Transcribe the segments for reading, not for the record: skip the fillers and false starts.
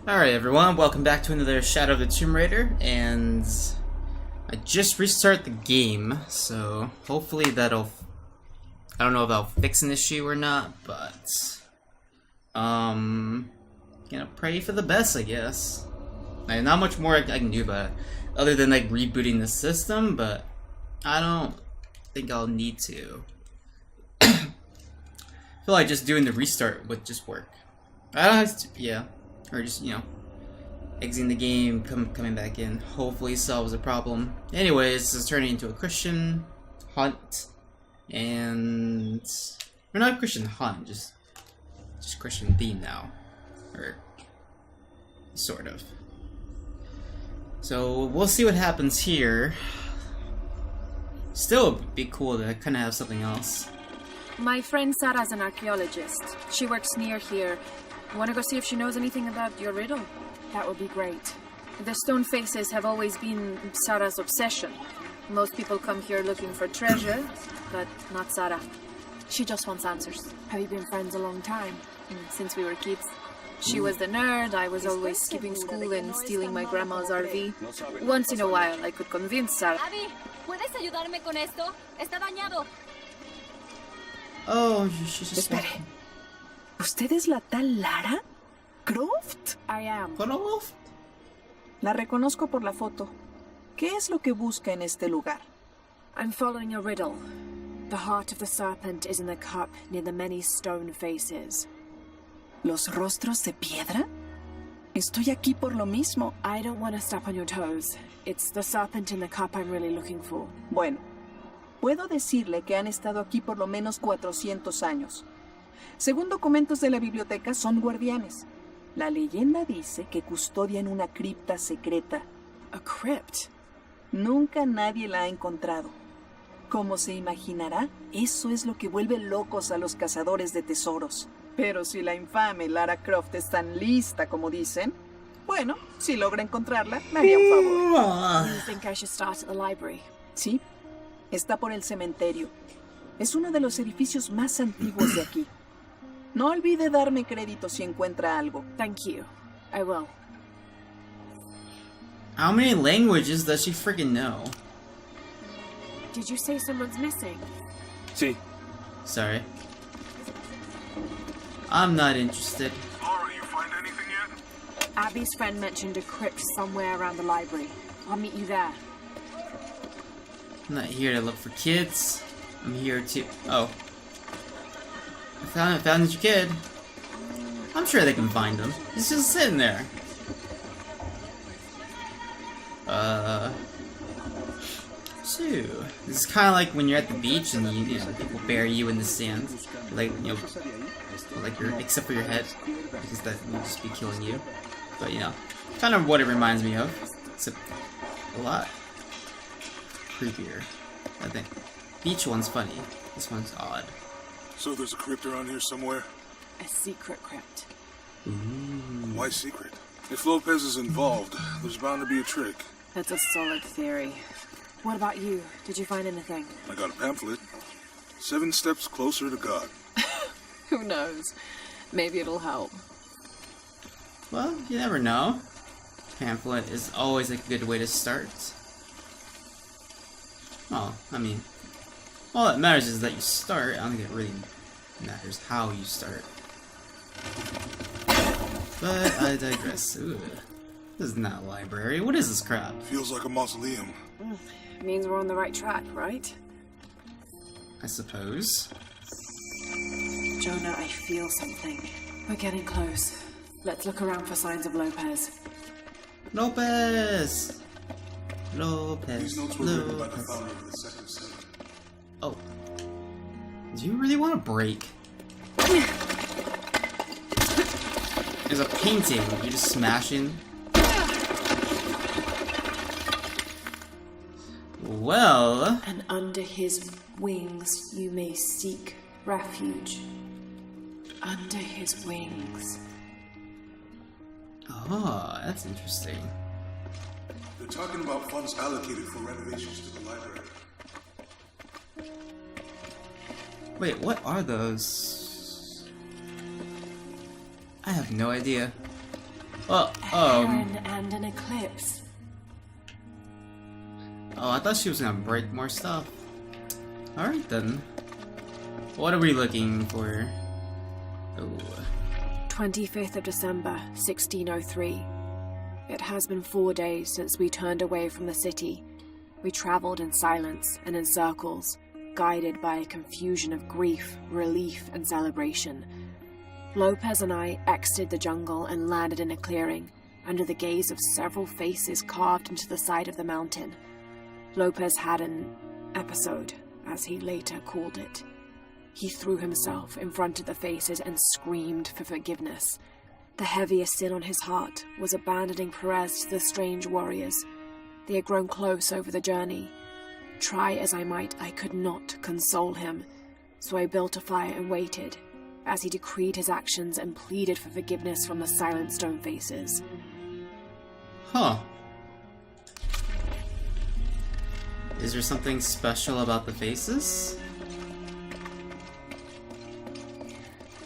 Alright everyone, welcome back to another Shadow of the Tomb Raider, and I just restarted the game, so hopefully that'll, I don't know if that'll fix an issue or not, but, pray for the best, I guess. Not much more I can do about it, other than like rebooting the system, but I don't think I'll need to. I feel like just doing the restart would just work. I don't have to, yeah. Or just, exiting the game, coming back in, hopefully solves the problem. Anyways, this is turning into a Christian hunt, and or not a Christian hunt, just Christian theme now, or sort of. So we'll see what happens here. Still, it'd be cool to kind of have something else. My friend Sarah's an archaeologist. She works near here. Want to go see if she knows anything about your riddle? That would be great. The stone faces have always been Sarah's obsession. Most people come here looking for treasure, but not Sarah. She just wants answers. Have you been friends a long time? Since we were kids. She was the nerd, I was always skipping school and stealing my grandma's RV. Once in a while, I could convince Sarah. Abby, ¿puedes ayudarme con esto? Está dañado. Oh, she's just... Espere. ¿Usted es la tal Lara? ¿Croft? I am. Croft? La reconozco por la foto. ¿Qué es lo que busca en este lugar? I'm following a riddle. The heart of the serpent is in the cup near the many stone faces. ¿Los rostros de piedra? Estoy aquí por lo mismo. I don't want to step on your toes. It's the serpent in the cup I'm really looking for. Bueno, puedo decirle que han estado aquí por lo menos 400 años. Según documentos de la biblioteca, son guardianes. La leyenda dice que custodian una cripta secreta. A crypt? Nunca nadie la ha encontrado. Como se imaginará, eso es lo que vuelve locos a los cazadores de tesoros. Pero si la infame Lara Croft es tan lista como dicen, bueno, si logra encontrarla, me haría un favor. You think I should start at the library? Sí, está por el cementerio. Es uno de los edificios más antiguos de aquí. No olvide darme crédito si encuentra algo. Thank you. I will. How many languages does she freaking know? Did you say someone's missing? Sí. Sorry. I'm not interested. Laura, you find anything yet? Abby's friend mentioned a crypt somewhere around the library. I'll meet you there. I'm not here to look for kids. I'm here to... Oh. I found your kid. I'm sure they can find him. He's just sitting there. So, this is kind of like when you're at the beach and people bury you in the sand. Like, like except for your head, because that will just be killing you. But, kind of what it reminds me of. Except a lot creepier, I think. Beach one's funny. This one's odd. So there's a crypt around here somewhere? A secret crypt. Ooh. Why secret? If Lopez is involved, there's bound to be a trick. That's a solid theory. What about you? Did you find anything? I got a pamphlet. 7 steps closer to God. Who knows? Maybe it'll help. Well, you never know. Pamphlet is always a good way to start. Well, I mean, all that matters is that you start. I don't think it really matters how you start. But I digress. Ooh, this is not a library. What is this crap? Feels like a mausoleum. Means we're on the right track, right? I suppose. Jonah, I feel something. We're getting close. Let's look around for signs of Lopez. Lopez! Lopez. These notes were written by the Lopez. founder of the second settlement. Oh. Do you really want to break? There's a painting. You're just smashing. Well... And under his wings you may seek refuge. Under his wings. Oh, that's interesting. They're talking about funds allocated for renovations to the library. Wait, what are those? I have no idea. Oh, Heron and an eclipse. Oh, I thought she was gonna break more stuff. Alright then. What are we looking for? Oh. 25th of December, 1603. It has been 4 days since we turned away from the city. We traveled in silence and in circles, guided by a confusion of grief, relief, and celebration. Lopez and I exited the jungle and landed in a clearing, under the gaze of several faces carved into the side of the mountain. Lopez had an episode, as he later called it. He threw himself in front of the faces and screamed for forgiveness. The heaviest sin on his heart was abandoning Perez to the strange warriors. They had grown close over the journey. Try as I might, I could not console him, so I built a fire and waited, as he decreed his actions and pleaded for forgiveness from the silent stone faces. Huh. Is there something special about the faces?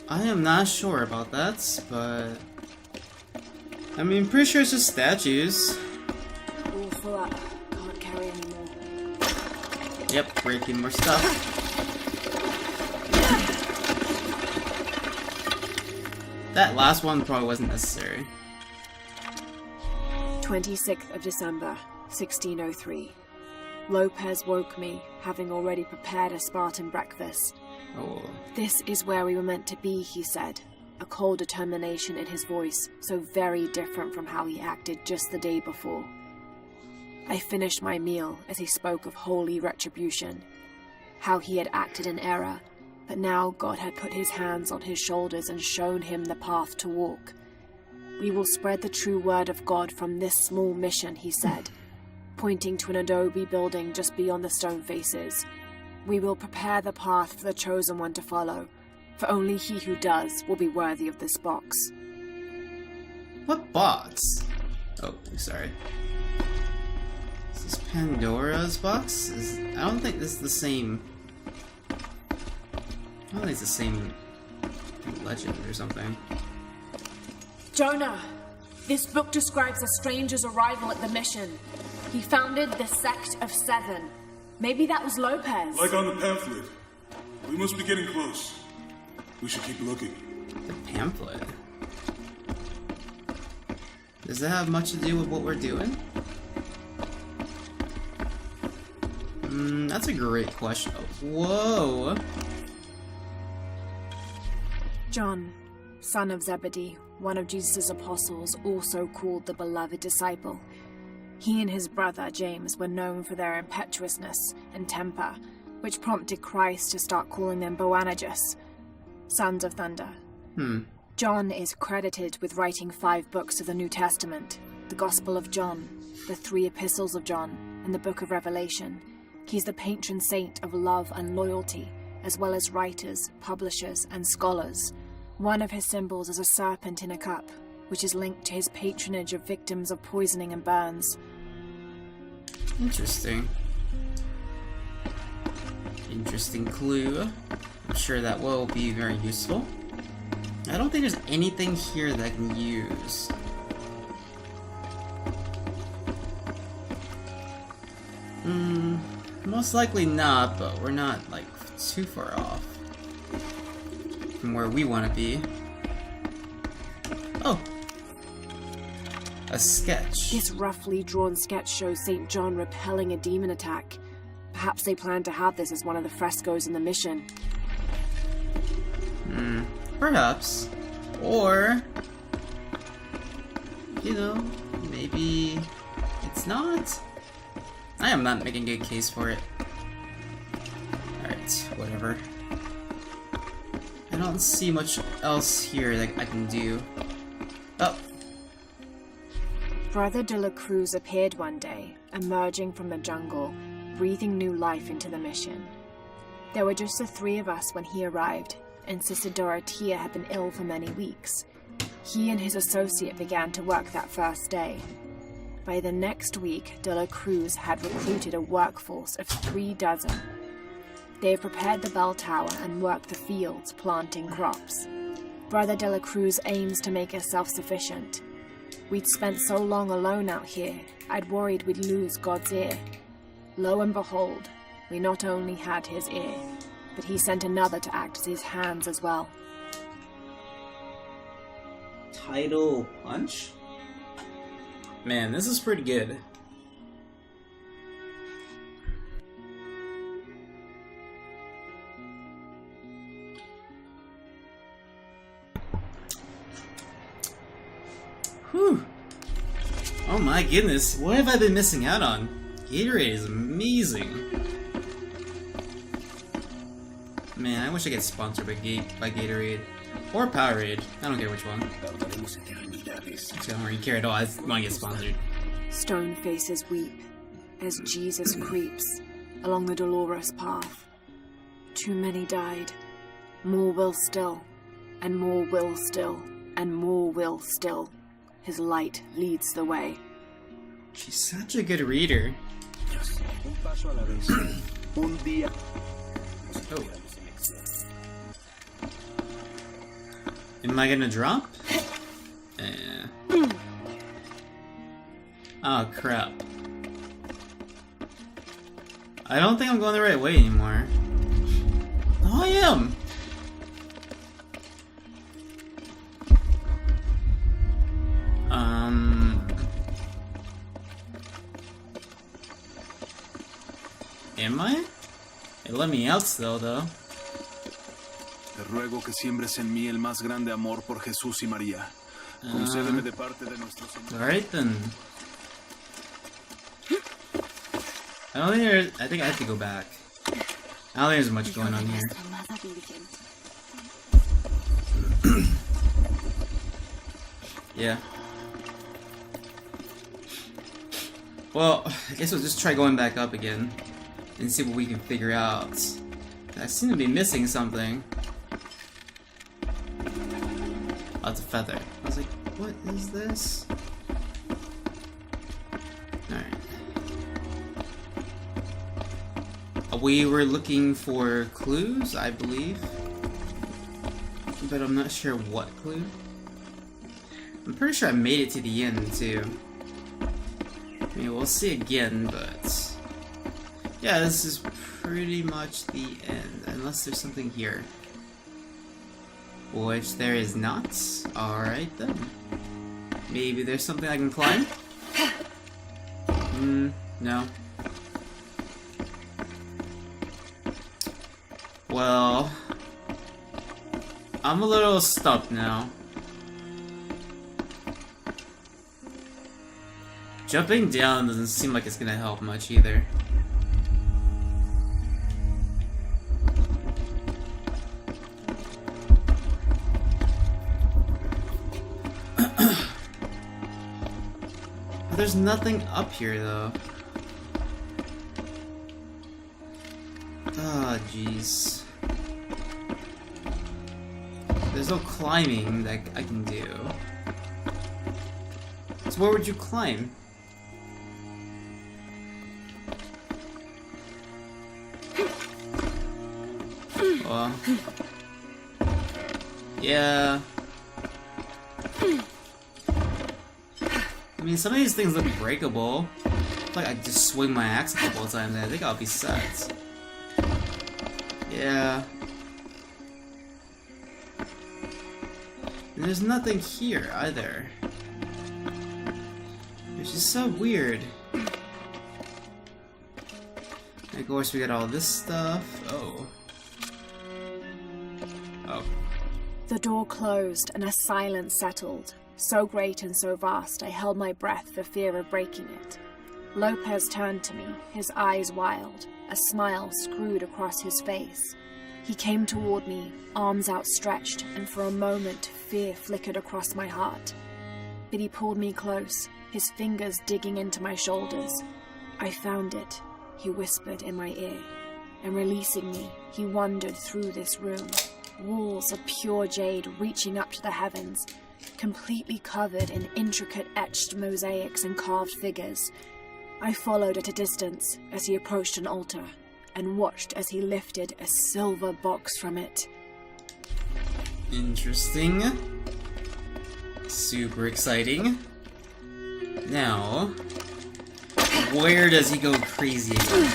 I am not sure about that, but... I mean, pretty sure it's just statues. All full up. Can't carry anymore. Yep, breaking more stuff. That last one probably wasn't necessary. 26th of December, 1603. Lopez woke me, having already prepared a Spartan breakfast. Oh. This is where we were meant to be, he said, a cold determination in his voice, so very different from how he acted just the day before. I finished my meal as he spoke of holy retribution, how he had acted in error, but now God had put his hands on his shoulders and shown him the path to walk. We will spread the true word of God from this small mission, he said, pointing to an adobe building just beyond the stone faces. We will prepare the path for the chosen one to follow, for only he who does will be worthy of this box. What box? Oh, sorry. Is this Pandora's box? I don't think this is the same... I don't think it's the same legend or something. Jonah, this book describes a stranger's arrival at the mission. He founded the Sect of Seven. Maybe that was Lopez. Like on the pamphlet. We must be getting close. We should keep looking. The pamphlet? Does that have much to do with what we're doing? That's a great question. Whoa! John, son of Zebedee, one of Jesus' apostles, also called the beloved disciple. He and his brother, James, were known for their impetuousness and temper, which prompted Christ to start calling them Boanerges, sons of thunder. John is credited with writing 5 books of the New Testament, the Gospel of John, the 3 Epistles of John, and the Book of Revelation. He's the patron saint of love and loyalty, as well as writers, publishers, and scholars. One of his symbols is a serpent in a cup, which is linked to his patronage of victims of poisoning and burns. Interesting. Interesting clue. I'm sure that will be very useful. I don't think there's anything here that I can use. Most likely not, but we're not, like, too far off from where we want to be. Oh! A sketch. This roughly drawn sketch shows St. John repelling a demon attack. Perhaps they plan to have this as one of the frescoes in the mission. Perhaps. Or, you know, maybe it's not. I am not making a good case for it. Alright, whatever. I don't see much else here that I can do. Oh. Brother de la Cruz appeared one day, emerging from the jungle, breathing new life into the mission. There were just the 3 of us when he arrived, and Sister Dorothea had been ill for many weeks. He and his associate began to work that first day. By the next week, de la Cruz had recruited a workforce of 3 dozen. They have prepared the bell tower and worked the fields, planting crops. Brother de la Cruz aims to make us self-sufficient. We'd spent so long alone out here, I'd worried we'd lose God's ear. Lo and behold, we not only had his ear, but he sent another to act as his hands as well. Tidal Punch? Man, this is pretty good. Whew. Oh my goodness, what have I been missing out on? Gatorade is amazing. Man, I wish I get sponsored by Gatorade. Or Powerade. I don't care which one. I don't really care at all. I just want to get sponsored. Stone faces weep as Jesus creeps along the dolorous path. Too many died. More will still, and more will still, and more will still. His light leads the way. She's such a good reader. Oh. Am I gonna drop? Oh crap. I don't think I'm going the right way anymore. Oh, I am! Am I? It let me out still, though. Te ruego que siembres en mí el más grande amor por Jesús y María. Concédeme de parte de nuestro Señor. Alright then. I think I have to go back. I don't think there's much going on here. Yeah. Well, I guess we'll just try going back up again and see what we can figure out. I seem to be missing something. Oh, it's a feather. I was like, what is this? Alright. We were looking for clues, I believe. But I'm not sure what clue. I'm pretty sure I made it to the end, too. I mean, we'll see again, but... yeah, this is pretty much the end, unless there's something here. Which there is not. Alright then. Maybe there's something I can climb? No. Well... I'm a little stuck now. Jumping down doesn't seem like it's gonna help much either. There's nothing up here though. Ah, jeez. There's no climbing that I can do. So where would you climb? Well, yeah. I mean, some of these things look breakable. I feel like I could just swing my axe a couple of times and I think I'll be set. Yeah. And there's nothing here either. Which is so weird. And of course we got all this stuff. Oh. Oh. The door closed and a silence settled. So great and so vast, I held my breath for fear of breaking it. Lopez turned to me, his eyes wild, a smile screwed across his face. He came toward me, arms outstretched, and for a moment fear flickered across my heart. But he pulled me close, his fingers digging into my shoulders. I found it, he whispered in my ear, and releasing me, he wandered through this room. Walls of pure jade reaching up to the heavens, completely covered in intricate etched mosaics and carved figures. I followed at a distance as he approached an altar, and watched as he lifted a silver box from it. Interesting. Super exciting. Now, where does he go crazy again?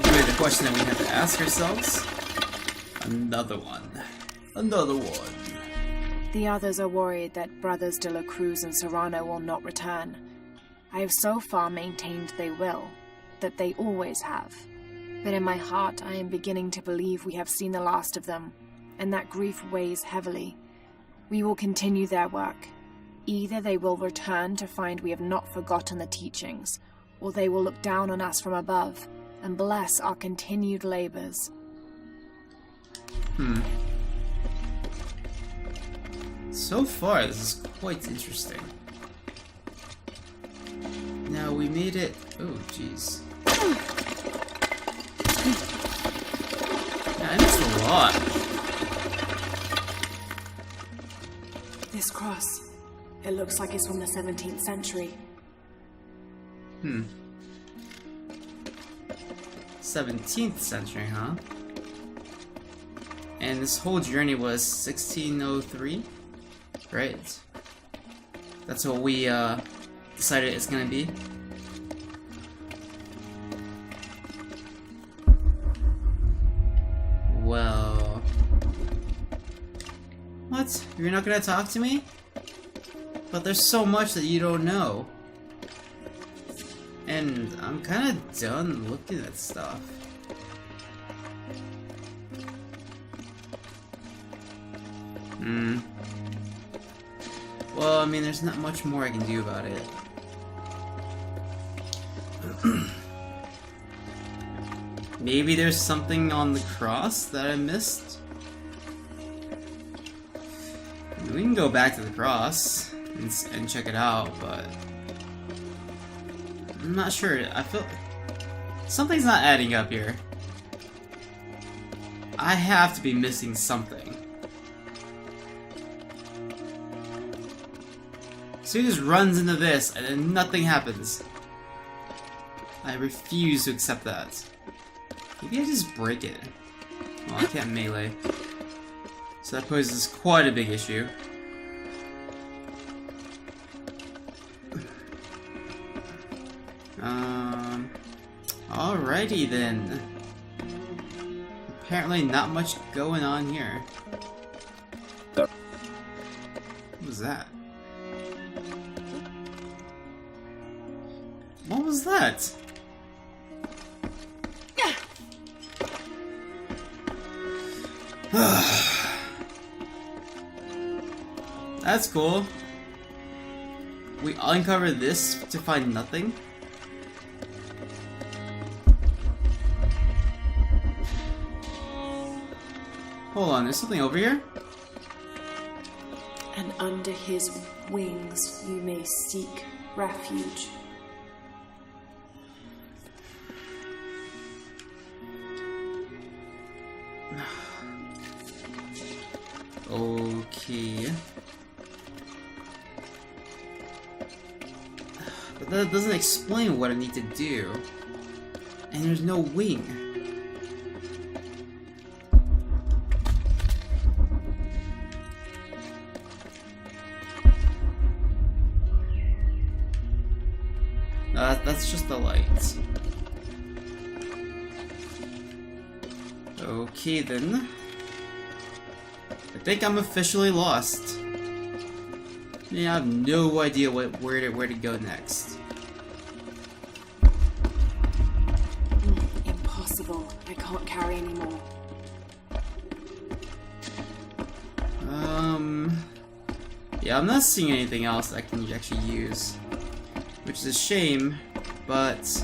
Really the question that we have to ask ourselves. Another one. Another one. The others are worried that Brothers de la Cruz and Serrano will not return. I have so far maintained they will, that they always have. But in my heart, I am beginning to believe we have seen the last of them, and that grief weighs heavily. We will continue their work. Either they will return to find we have not forgotten the teachings, or they will look down on us from above and bless our continued labors. So far, this is quite interesting. Now we made it. Oh, jeez. Yeah, I missed a lot. This cross, it looks like it's from the 17th century. 17th century, huh? And this whole journey was 1603, right? That's what we decided it's gonna be. Well, what? You're not gonna talk to me? But there's so much that you don't know. And I'm kinda done looking at stuff. Well, I mean, there's not much more I can do about it. Maybe there's something on the cross that I missed? We can go back to the cross and check it out, but I'm not sure. I feel something's not adding up here. I have to be missing something. So he just runs into this and then nothing happens. I refuse to accept that. Maybe I just break it. Well, I can't melee. So that poses quite a big issue. Alrighty then. Apparently not much going on here. What was that? What was that? That's cool. We uncovered this to find nothing? Hold on, there's something over here? And under his wings you may seek refuge. Okay. But that doesn't explain what I need to do. And there's no wing. That's just the light. Okay then. I think I'm officially lost. Yeah, I have no idea where to go next. Impossible. I can't carry anymore. Yeah, I'm not seeing anything else I can actually use. Which is a shame, but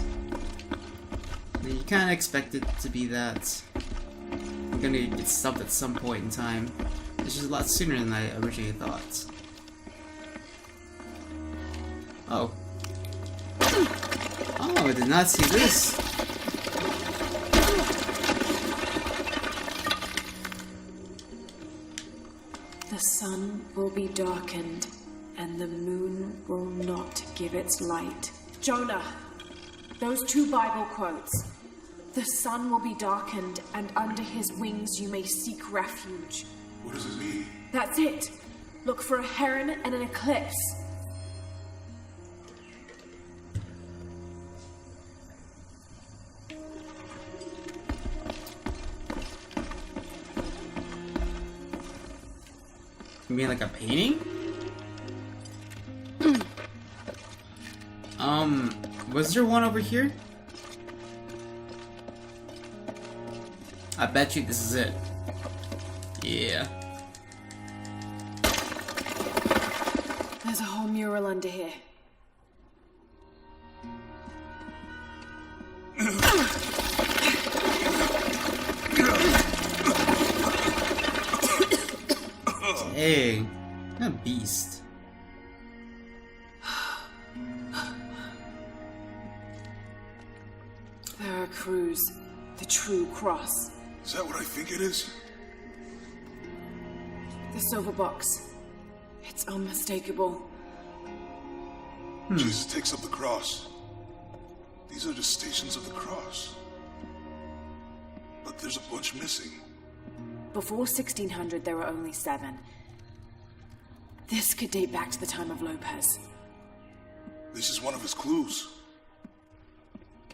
you kinda expect it to be that. I'm gonna get stumped at some point in time. It's just a lot sooner than I originally thought. Oh. Oh, I did not see this. The sun will be darkened, and the moon will not give its light. Jonah, those two Bible quotes. The sun will be darkened, and under his wings you may seek refuge. What does it mean? That's it. Look for a heron and an eclipse. mean like a painting? Was there one over here? I bet you this is it. Yeah. There's a whole mural under here. Dang. What a beast. Veracruz, the true cross. Is that what I think it is? The silver box. It's unmistakable. Jesus takes up the cross. These are the stations of the cross. But there's a bunch missing. Before 1600, there were only 7. This could date back to the time of Lopez. This is one of his clues.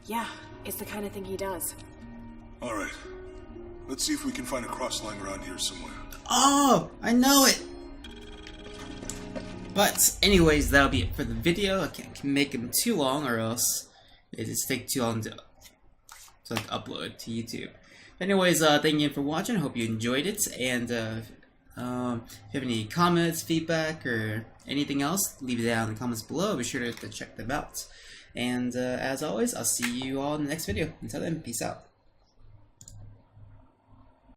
Yeah, it's the kind of thing he does. All right. Let's see if we can find a cross lying around here somewhere. Oh, I know it. But anyways, that'll be it for the video. I can't make them too long, or else it just take too long to like upload to YouTube. Anyways, thank you for watching. Hope you enjoyed it. And if you have any comments, feedback, or anything else, leave it down in the comments below. Be sure to check them out. And as always, I'll see you all in the next video. Until then, peace out.